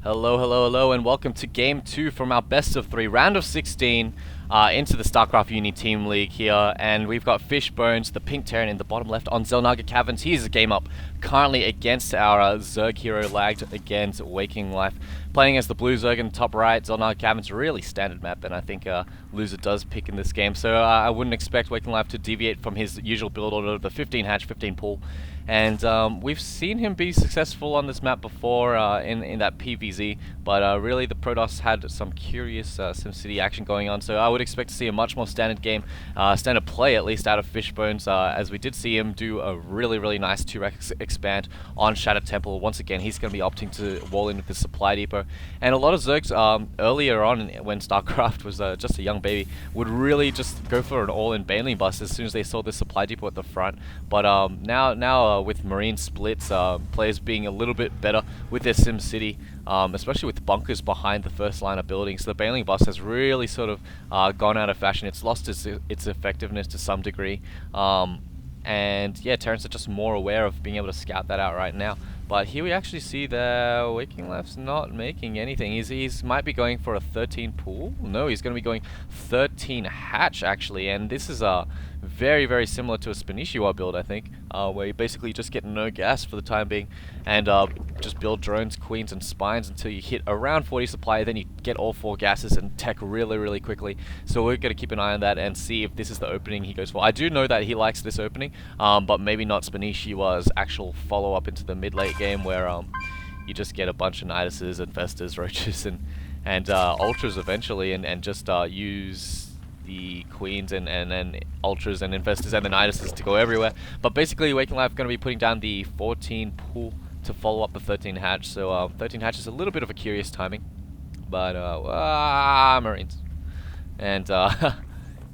Hello, hello, hello, and welcome to Game 2 from our best of 3, round of 16, into the StarCraft Uni Team League here, and we've got Fishbones, the Pink Terran in the bottom left on Xelnaga Caverns. He's a game up currently against our Zerg hero lagged against Waking Life, playing as the blue Zerg in the top right. Xelnaga Caverns, really standard map, and I think loser does pick in this game, so I wouldn't expect Waking Life to deviate from his usual build order of the 15 hatch, 15 pull. And we've seen him be successful on this map before in that PVZ, but really the Protoss had some curious SimCity action going on, so I would expect to see a much more standard game, standard play at least out of Fishbones, as we did see him do a really nice 2x expand on Shattered Temple. Once again, he's going to be opting to wall in with the supply depot, and a lot of Zergs earlier on when StarCraft was just a young baby would really just go for an all-in Baneling bust as soon as they saw the supply depot at the front, but now with Marine splits, players being a little bit better with their SimCity, especially with bunkers behind the first line of buildings. So the Baneling bust has really sort of gone out of fashion. It's lost its effectiveness to some degree. And yeah, Terrans are just more aware of being able to scout that out right now. But here we actually see that Waking Life's not making anything. He's might be going for a 13 pool. No, he's going to be going 13 hatch actually, and this is very similar to a Spinishua build, I think, where you basically just get no gas for the time being, and just build drones, queens, and spines until you hit around 40 supply. Then you get all 4 gases and tech really quickly. So we're going to keep an eye on that and see if this is the opening he goes for. I do know that he likes this opening, but maybe not Spinishua's actual follow-up into the mid-late game, where you just get a bunch of Niduses, Infestors, Roaches, and Ultras eventually, and just use the Queens and then Ultras and Infestors and the Niduses to go everywhere. But basically, Waking Life going to be putting down the 14 pool to follow up the 13 hatch. So 13 hatch is a little bit of a curious timing, but Marines. And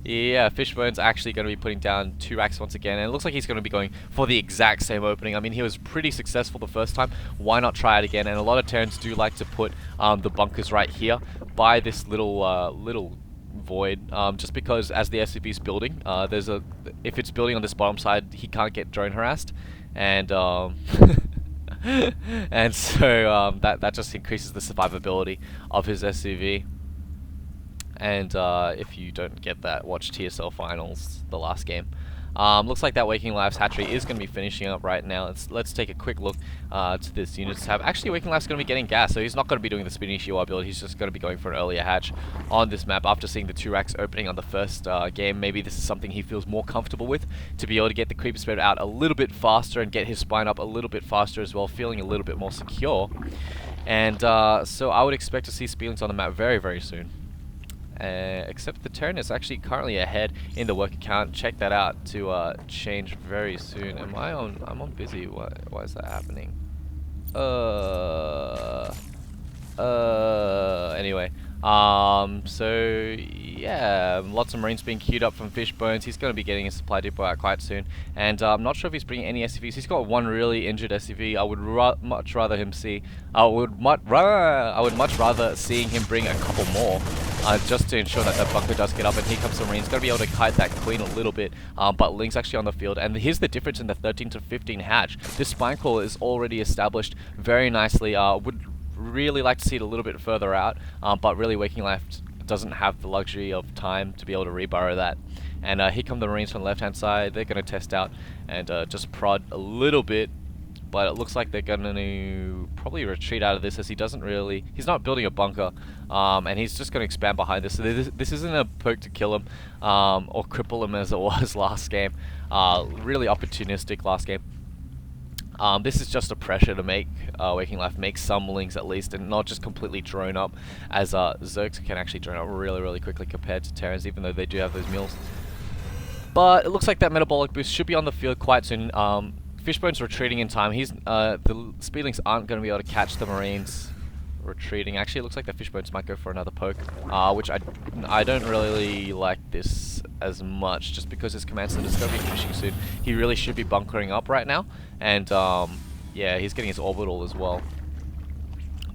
yeah, Fishbone's actually going to be putting down 2 racks once again, and it looks like he's going to be going for the exact same opening. I mean, he was pretty successful the first time. Why not try it again? And a lot of Terrans do like to put the bunkers right here by this little void, just because as the SCV's building, if it's building on this bottom side, he can't get drone harassed, and and so that just increases the survivability of his SCV. And if you don't get that, watch TSL Finals, the last game. Looks like that Waking Life's hatchery is going to be finishing up right now. Let's take a quick look to this units tab. Actually, Waking Life's going to be getting gas, so he's not going to be doing the Spinishua build. He's just going to be going for an earlier hatch on this map after seeing the 2 racks opening on the first game. Maybe this is something he feels more comfortable with, to be able to get the creeper spread out a little bit faster and get his spine up a little bit faster as well, feeling a little bit more secure. And so I would expect to see Spielings on the map very soon. Except the Terran is actually currently ahead in the work account. Check that out to change very soon. I'm on busy. Why is that happening? Anyway. So yeah, lots of Marines being queued up from Fishbones. He's going to be getting his supply depot out quite soon, and I'm not sure if he's bringing any SCVs. He's got 1 really injured SCV. I would much rather him see. I would much rather seeing him bring a couple more, just to ensure that that bunker does get up. And here comes the Marines. Going to be able to kite that Queen a little bit, but Link's actually on the field. And here's the difference in the 13 to 15 hatch. This spine call is already established very nicely. Would really like to see it a little bit further out, but really Waking Life doesn't have the luxury of time to be able to reburrow that. And here come the Marines from the left hand side. They're going to test out and just prod a little bit, but it looks like they're going to probably retreat out of this, as he's not building a bunker, and he's just going to expand behind this. So this isn't a poke to kill him or cripple him as it was last game. Really opportunistic last game. This is just a pressure to make Waking Life make some links at least, and not just completely drone up, as Zergs can actually drone up really quickly compared to Terrans, even though they do have those mules. But it looks like that metabolic boost should be on the field quite soon. Fishbone's retreating in time. The Speedlings aren't going to be able to catch the Marines retreating. Actually, it looks like the Fishbones might go for another poke, which I don't really like this as much, just because his command center is going to be finishing soon. He really should be bunkering up right now, and yeah, he's getting his orbital as well.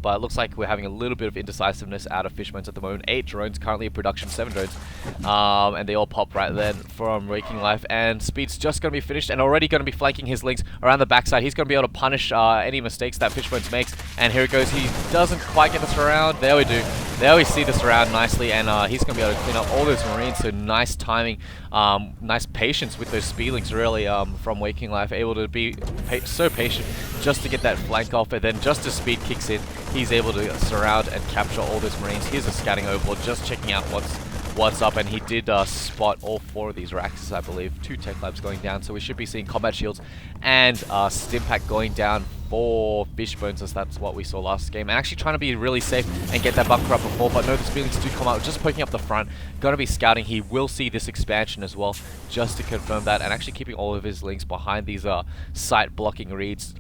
but it looks like we're having a little bit of indecisiveness out of Fishbones at the moment. 8 drones currently in production, 7 drones, and they all pop right then from WakingLIfe, and Speed's just going to be finished and already going to be flanking his links around the backside. He's going to be able to punish any mistakes that Fishbones makes, and here it goes. He doesn't quite get the surround. There we do. There we see the surround nicely, and he's going to be able to clean up all those Marines, so nice timing, nice patience with those speedlings really from WakingLIfe, able to be so patient just to get that flank off, and then just as Speed kicks in, he's able to surround and capture all those Marines. Here's a scouting overlord just checking out what's up, and he did spot all 4 of these Raxes, I believe. 2 tech labs going down, so we should be seeing combat shields and Stimpack going down for Fishbones, as that's what we saw last game. And actually trying to be really safe and get that bunker up before, but no, the speedlings do come out, just poking up the front. Gonna be scouting. He will see this expansion as well, just to confirm that, and actually keeping all of his links behind these site blocking reads.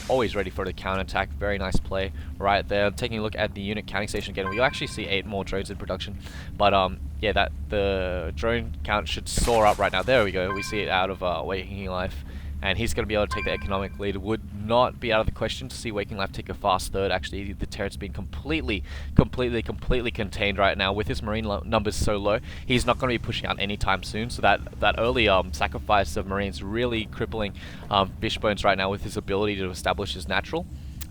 Always ready for the counterattack. Very nice play right there. Taking a look at the unit counting station again, we actually see 8 more drones in production, but yeah, that the drone count should soar up right now. There we go. We see it out of WakingLIfe, and he's going to be able to take the economic lead. Would not be out of the question to see WakingLIfe take a fast third. Actually, the Terran's been completely contained right now with his Marine numbers so low. He's not going to be pushing out anytime soon, so that early sacrifice of Marines really crippling Fishbones right now with his ability to establish his natural.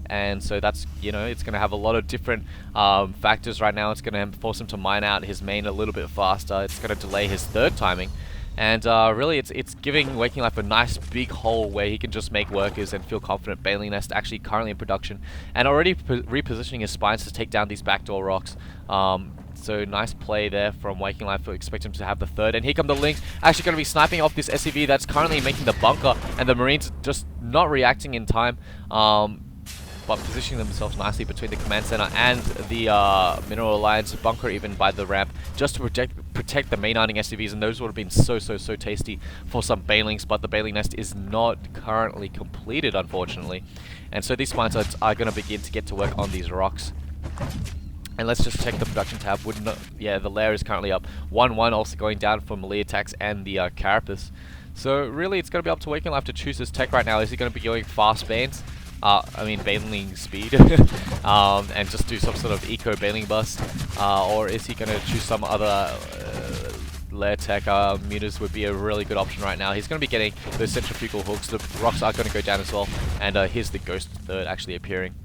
And so that's, you know, it's going to have a lot of different factors right now. It's going to force him to mine out his main a little bit faster. It's going to delay his third timing. And really, it's giving WakingLIfe a nice big hole where he can just make workers and feel confident. Baneling Nest actually currently in production and already repositioning his spines to take down these backdoor rocks. So nice play there from WakingLIfe. We expect him to have the third. And here come the links. Actually going to be sniping off this SCV that's currently making the bunker. And the Marines just not reacting in time. But positioning themselves nicely between the command center and the Mineral Alliance bunker, even by the ramp, just to protect the main hunting SCVs, and those would have been so tasty for some Banelings, but the Baneling Nest is not currently completed, unfortunately. And so these spines are going to begin to get to work on these rocks. And let's just check the production tab. Yeah, the lair is currently up. 1-1 also going down for melee attacks and the Carapace. So really, it's going to be up to WakingLIfe to choose his tech right now. Is he going to be going fast Banes? Baneling speed, and just do some sort of eco Baneling bust, or is he going to choose some other lair tech? Mutas would be a really good option right now. He's going to be getting those centrifugal hooks. The rocks are going to go down as well, and here's the ghost third actually appearing.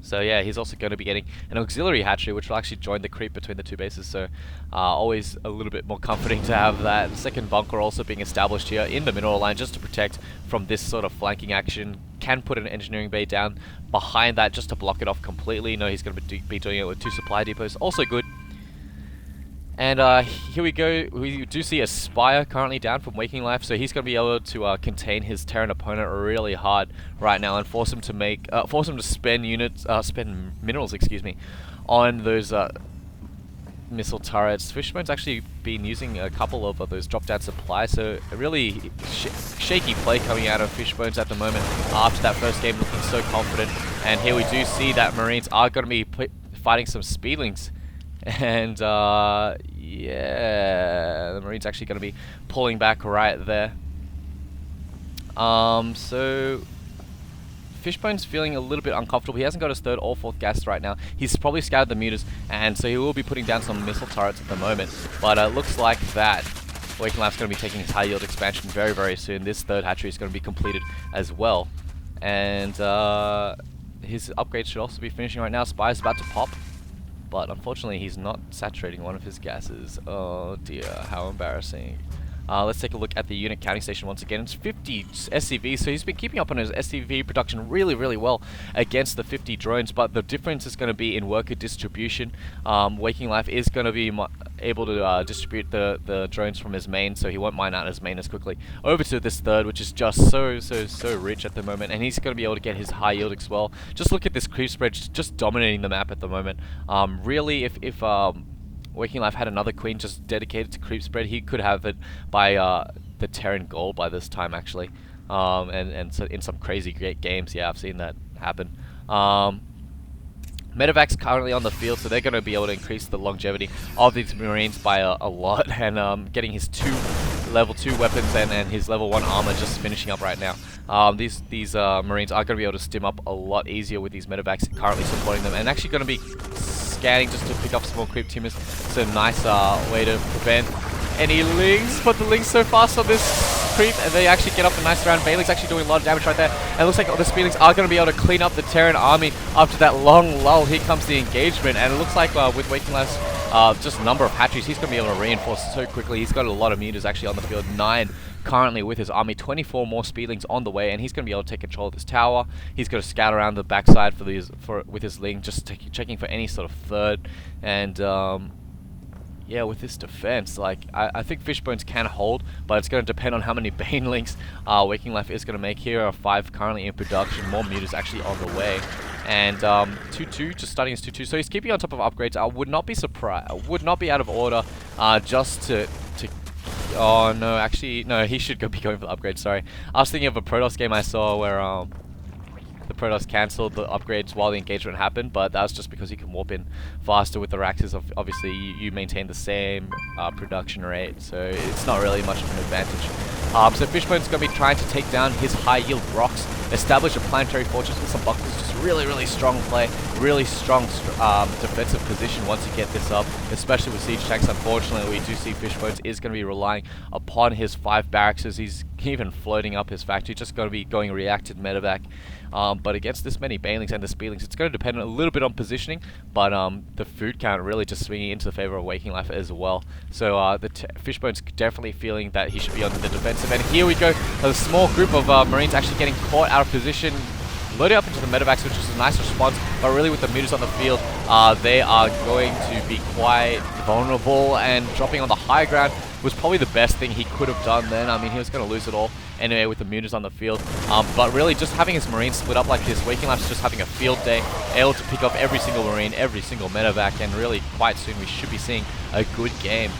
So yeah, he's also going to be getting an auxiliary hatchery, which will actually join the creep between the 2 bases, so always a little bit more comforting to have that second bunker also being established here in the mineral line, just to protect from this sort of flanking action. Can put an engineering bay down behind that just to block it off completely. No, he's going to be doing it with 2 supply depots, also good. And here we go. We do see a Spire currently down from WakingLIfe, so he's going to be able to contain his Terran opponent really hard right now and force him to spend minerals, excuse me, on those missile turrets. Fishbone's actually been using a couple of those drop-down supplies, so a really shaky play coming out of Fishbones at the moment after that first game, looking so confident. And here we do see that Marines are going to be fighting some speedlings. And yeah, the Marines actually going to be pulling back right there. So Fishbone's feeling a little bit uncomfortable. He hasn't got his 3rd or 4th gas right now. He's probably scouted the mutas, and so he will be putting down some missile turrets at the moment. But it looks like that WakingLIfe's going to be taking his high yield expansion very soon. This 3rd hatchery is going to be completed as well, and his upgrade should also be finishing right now. Spire's about to pop, but unfortunately he's not saturating one of his gases. Oh dear, how embarrassing. Let's take a look at the unit counting station once again. It's 50 SCVs, so he's been keeping up on his SCV production really well against the 50 drones, but the difference is going to be in worker distribution. WakingLIfe is going to be able to distribute the drones from his main, so he won't mine out his main as quickly over to this 3rd, which is just so rich at the moment, and he's going to be able to get his high yield as well. Just look at this creep spread, just dominating the map at the moment. Really, if WakingLIfe had another queen just dedicated to creep spread, he could have it by the Terran gold by this time, actually. And so in some crazy great games, yeah, I've seen that happen. Medevac's currently on the field, so they're going to be able to increase the longevity of these Marines by a lot, and getting his 2 level 2 weapons and his level 1 armor just finishing up right now. These Marines are going to be able to stim up a lot easier with these medevacs currently supporting them, and actually going to be scanning just to pick up some more creep teamers. So nice way to prevent any lings, but the lings so fast on this creep, and they actually get up a nice round. Bailey's actually doing a lot of damage right there, and it looks like all the Speedlings are going to be able to clean up the Terran army after that long lull. Here comes the engagement, and it looks like with WakingLife's just number of hatcheries, he's going to be able to reinforce so quickly. He's got a lot of meters actually on the field, 9 currently with his army, 24 more Speedlings on the way, and he's going to be able to take control of this tower. He's going to scout around the backside with his ling, just checking for any sort of third, and yeah, with this defense, like, I think Fishbones can hold, but it's going to depend on how many Banelings WakingLife is going to make. Here are 5 currently in production, more meters actually on the way. And 2-2, just starting as 2-2, so he's keeping on top of upgrades. I would not be surprised, would not be out of order just to oh no, actually, no, he should be going for the upgrades, sorry. I was thinking of a Protoss game I saw where the Protoss cancelled the upgrades while the engagement happened, but that was just because you can warp in faster with the Raxes. Obviously, you maintain the same production rate, so it's not really much of an advantage. So Fishbone's going to be trying to take down his high-yield rocks, establish a planetary fortress with some bunkers. Just really strong play, really strong defensive position once you get this up, especially with siege tanks. Unfortunately, we do see Fishbones is going to be relying upon his 5 barracks. He's even floating up his factory, just going to be going reacted medevac. But against this many Banelings and the Speedlings, it's going to depend a little bit on positioning, but the food count really just swinging into the favor of WakingLife as well. So the Fishbone's definitely feeling that he should be on the defensive, and here we go, a small group of Marines actually getting caught out of position, loading up into the medevacs, which is a nice response, but really with the meters on the field, they are going to be quite vulnerable, and dropping on the high ground was probably the best thing he could have done then. I mean, he was going to lose it all anyway with the meters on the field, but really just having his Marines split up like this, WakingLife's just having a field day, able to pick up every single Marine, every single medevac, and really quite soon we should be seeing a good game.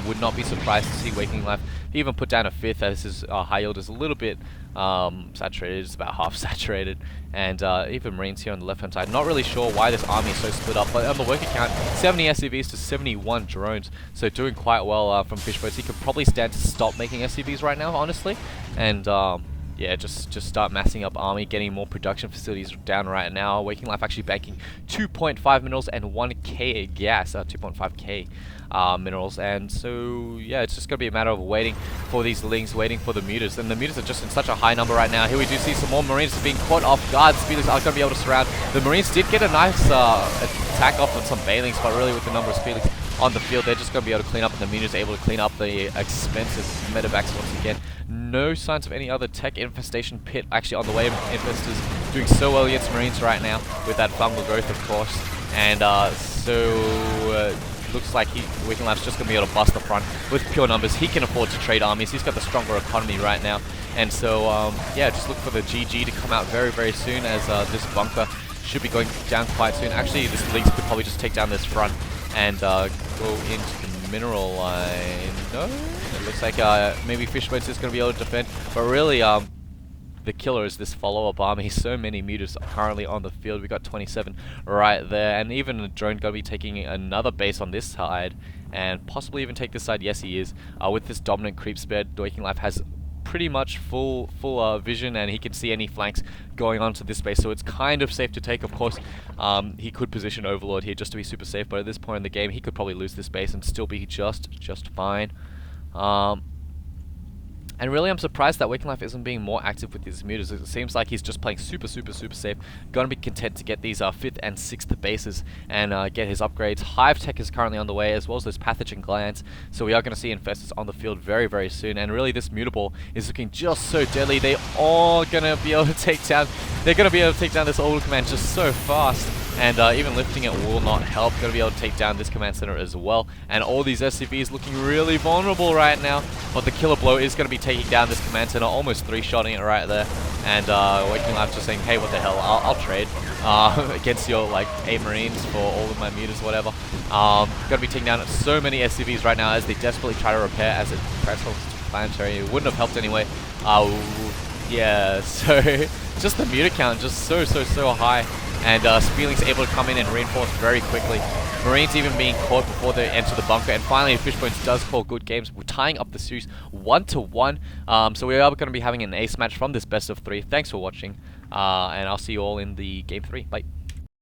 Would not be surprised to see WakingLife even put down a 5th, as his high yield is a little bit saturated. It's about half saturated, and even Marines here on the left hand side. Not really sure why this army is so split up, but on the worker count, 70 SCVs to 71 drones, so doing quite well from Fishbones. He could probably stand to stop making SCVs right now, honestly, and yeah, just start massing up army, getting more production facilities down right now. WakingLife actually banking 2.5 minerals and 1k gas, 2.5k minerals, and so yeah, it's just gonna be a matter of waiting for these lings, waiting for the meters, and the meters are just in such a high number right now. Here we do see some more Marines being caught off guard. Speedlings are gonna be able to surround. The Marines did get a nice attack off on some Banelings, but really with the number of Speedlings on the field, they're just going to be able to clean up, and the meters able to clean up the expensive medevacs once again. No signs of any other tech infestation pit actually on the way. Infestors doing so well against Marines right now with that fungal growth, of course, and looks like WakingLife's just going to be able to bust the front with pure numbers. He can afford to trade armies. He's got the stronger economy right now, and so yeah, just look for the GG to come out very soon, as this bunker should be going down quite soon. Actually, this Lynx could probably just take down this front and go into the mineral line. No, it looks like maybe Fishbones is going to be able to defend, but really the killer is this follow-up army. So many meters currently on the field. We got 27 right there, and even a drone going to be taking another base on this side, and possibly even take this side. Yes, he is. With this dominant creep speed, WakingLife has pretty much full vision, and he can see any flanks going onto this base, so it's kind of safe to take. Of course, he could position Overlord here just to be super safe, but at this point in the game, he could probably lose this base and still be just fine. And really, I'm surprised that WakingLife isn't being more active with his meters. It seems like he's just playing super safe. Gonna be content to get these 5th and 6th bases and get his upgrades. Hive Tech is currently on the way, as well as those pathogen glands. So we are going to see infestors on the field very soon. And really, this mutable is looking just so deadly. They are going to be able to take down. They're going to be able to take down this orbital command just so fast. And even lifting it will not help. Going to be able to take down this command center as well. And all these SCVs looking really vulnerable right now. But the killer blow is going to be taking down this command center, almost 3-shotting it right there. And WakingLife just saying, hey, what the hell, I'll trade against your like 8 Marines for all of my meters, whatever. Going to be taking down so many SCVs right now as they desperately try to repair as it transforms to planetary. It wouldn't have helped anyway. Yeah, so just the meter count just so high. And Speedling's able to come in and reinforce very quickly. Marines even being caught before they enter the bunker. And finally, Fishbones does call good games. We're tying up the series 1-1. So we are going to be having an ace match from this best of 3. Thanks for watching. And I'll see you all in the game 3. Bye.